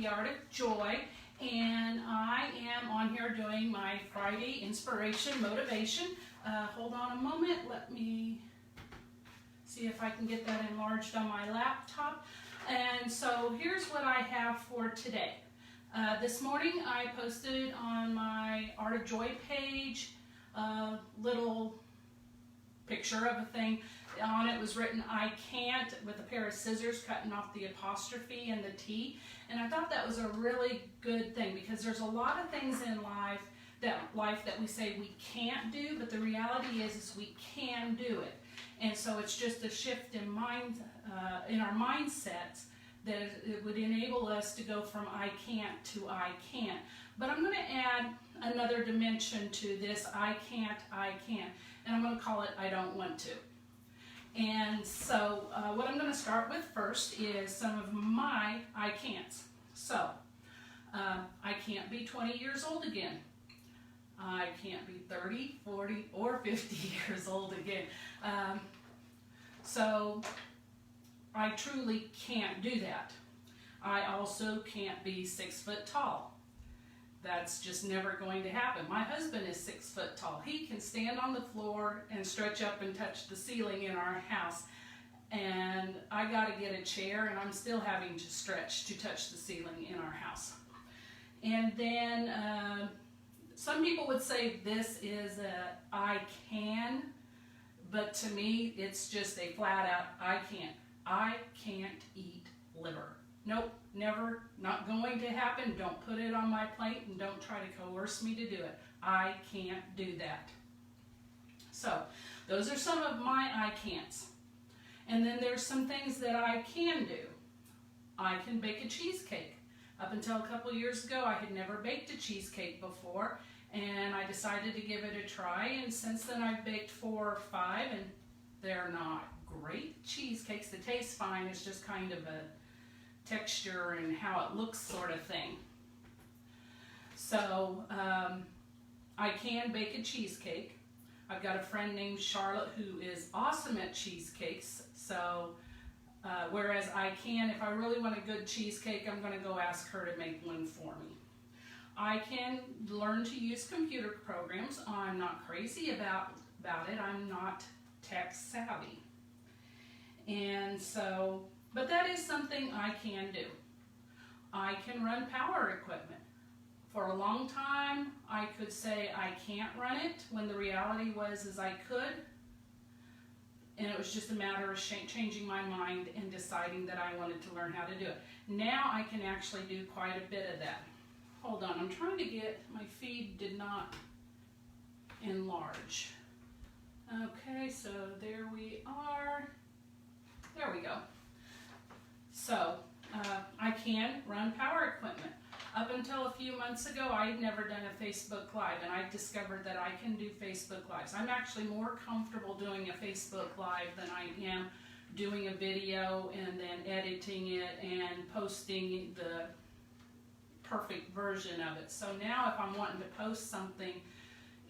the Art of Joy, and I am on here doing my Friday Inspiration Motivation. Hold on a moment, let me see if I can get that enlarged on my laptop. And so here's what I have for today. This morning I posted on my Art of Joy page a little picture of a thing. On it was written, "I can't," with a pair of scissors cutting off the apostrophe and the T. And I thought that was a really good thing, because there's a lot of things in life that we say we can't do, but the reality is we can do it. And so it's just a shift in our mindsets that it would enable us to go from I can't to I can. But I'm going to add another dimension to this I can't, and I'm going to call it I don't want to. And so what I'm going to start with first is some of my I can'ts. So I can't be 20 years old again. I can't be 30, 40, or 50 years old again. So I truly can't do that. I also can't be 6 foot tall. That's just never going to happen. My husband is 6 foot tall. He can stand on the floor and stretch up and touch the ceiling in our house. And I got to get a chair, and I'm still having to stretch to touch the ceiling in our house. And then some people would say this is a I can, but to me it's just a flat out I can't. I can't eat liver. Nope, never, not going to happen. Don't put it on my plate, and don't try to coerce me to do it. I can't do that. So those are some of my I can'ts. And then there's some things that I can do. I can bake a cheesecake. Up until a couple years ago, I had never baked a cheesecake before, and I decided to give it a try, and since then I've baked 4 or 5, and they're not great cheesecakes. They taste fine. It's just kind of a texture and how it looks sort of thing. So I can bake a cheesecake. I've got a friend named Charlotte who is awesome at cheesecakes. So whereas I can, if I really want a good cheesecake, I'm going to go ask her to make one for me. I can learn to use computer programs. I'm not crazy about it. I'm not tech savvy. And so, but that is something I can do. I can run power equipment. For a long time, I could say I can't run it, when the reality was I could. And it was just a matter of changing my mind and deciding that I wanted to learn how to do it. Now I can actually do quite a bit of that. Hold on, I'm trying to get, my feed did not enlarge. Okay, so there we are. There we go. So I can run power equipment. Up until a few months ago, I had never done a Facebook Live, and I discovered that I can do Facebook Lives. I'm actually more comfortable doing a Facebook Live than I am doing a video and then editing it and posting the perfect version of it. So now if I'm wanting to post something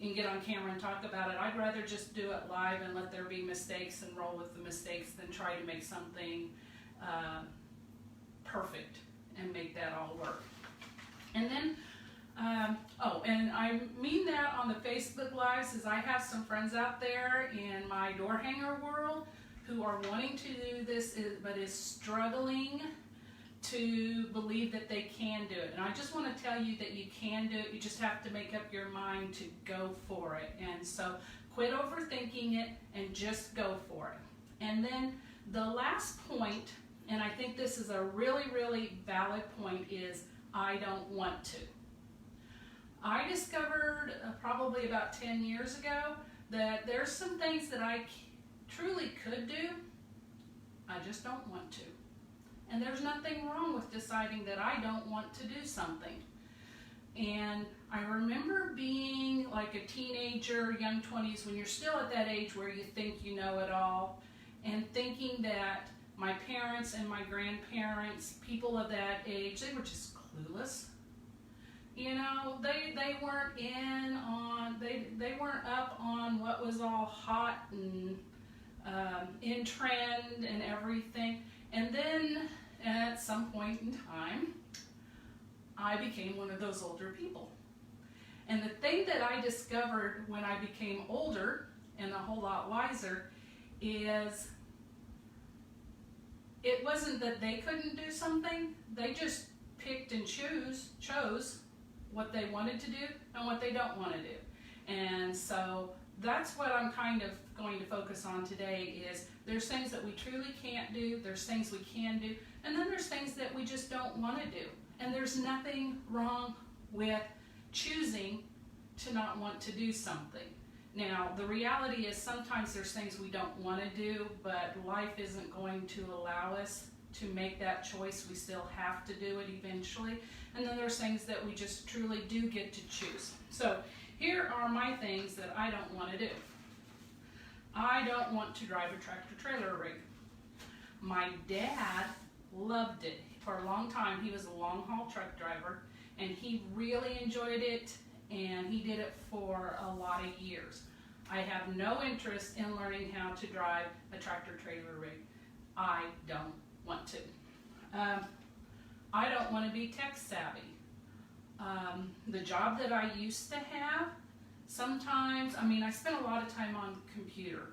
and get on camera and talk about it, I'd rather just do it live and let there be mistakes and roll with the mistakes than try to make something perfect and make that all work. And then, and I mean that on the Facebook Lives is I have some friends out there in my door hanger world who are wanting to do this but is struggling to believe that they can do it. And I just want to tell you that you can do it. You just have to make up your mind to go for it. And so quit overthinking it and just go for it. And then the last point, and I think this is a really, really valid point, is I don't want to. I discovered probably about 10 years ago that there's some things that I truly could do, I just don't want to. And there's nothing wrong with deciding that I don't want to do something. And I remember being like a teenager, young 20s, when you're still at that age where you think you know it all, and thinking that my parents and my grandparents, people of that age, they were just clueless. You know, they weren't they weren't up on what was all hot and in trend and everything. And then at some point in time, I became one of those older people. And the thing that I discovered when I became older and a whole lot wiser is it wasn't that they couldn't do something, they just picked and chose what they wanted to do and what they don't want to do. And so that's what I'm kind of going to focus on today is there's things that we truly can't do, there's things we can do, and then there's things that we just don't want to do. And there's nothing wrong with choosing to not want to do something. Now, the reality is sometimes there's things we don't want to do, but life isn't going to allow us to make that choice. We still have to do it eventually. And then there's things that we just truly do get to choose. So here are my things that I don't want to do. I don't want to drive a tractor trailer rig. My dad loved it. For a long time, he was a long haul truck driver, and he really enjoyed it, and he did it for a lot of years. I have no interest in learning how to drive a tractor trailer rig. I don't want to. I don't want to be tech savvy. The job that I used to have, sometimes, I spent a lot of time on the computer.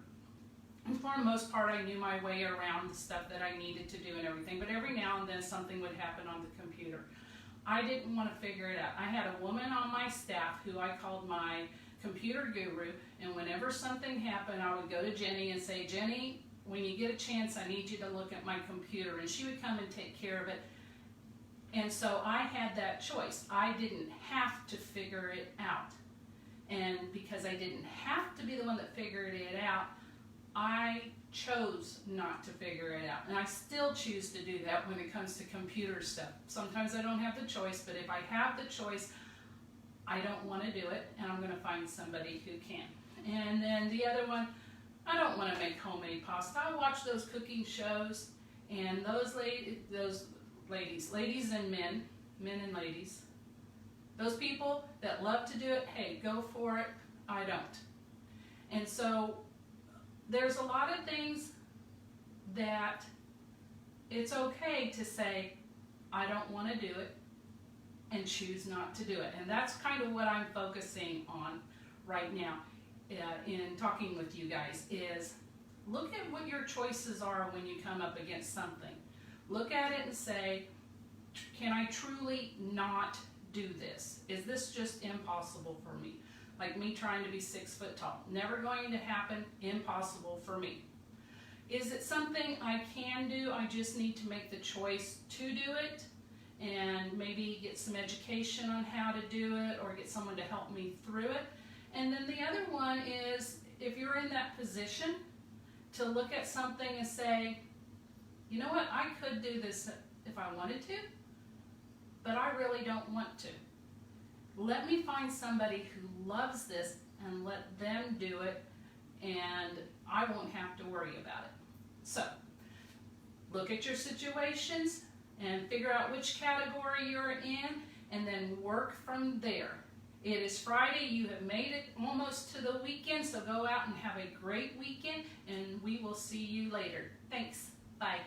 And for the most part, I knew my way around the stuff that I needed to do and everything, but every now and then something would happen on the computer. I didn't want to figure it out. I had a woman on my staff who I called my computer guru, and whenever something happened, I would go to Jenny and say, Jenny, when you get a chance, I need you to look at my computer, and she would come and take care of it. And so I had that choice. I didn't have to figure it out. And because I didn't have to be the one that figured it out, I chose not to figure it out. And I still choose to do that when it comes to computer stuff. Sometimes I don't have the choice, but if I have the choice, I don't want to do it, and I'm going to find somebody who can. And then the other one, I don't want to make homemade pasta. I watch those cooking shows, and those ladies and men and ladies, those people that love to do it, hey, go for it. I don't. And so there's a lot of things that it's okay to say, I don't want to do it, and choose not to do it. And that's kind of what I'm focusing on right now in talking with you guys is look at what your choices are when you come up against something. Look at it and say, can I truly not do this? Is this just impossible for me? Like me trying to be 6 foot tall. Never going to happen, impossible for me. Is it something I can do? I just need to make the choice to do it and maybe get some education on how to do it or get someone to help me through it. And then the other one is if you're in that position to look at something and say, you know what, I could do this if I wanted to, but I really don't want to. Let me find somebody who loves this and let them do it, and I won't have to worry about it. So, look at your situations and figure out which category you're in, and then work from there. It is Friday. You have made it almost to the weekend, so go out and have a great weekend, and we will see you later. Thanks. Bye.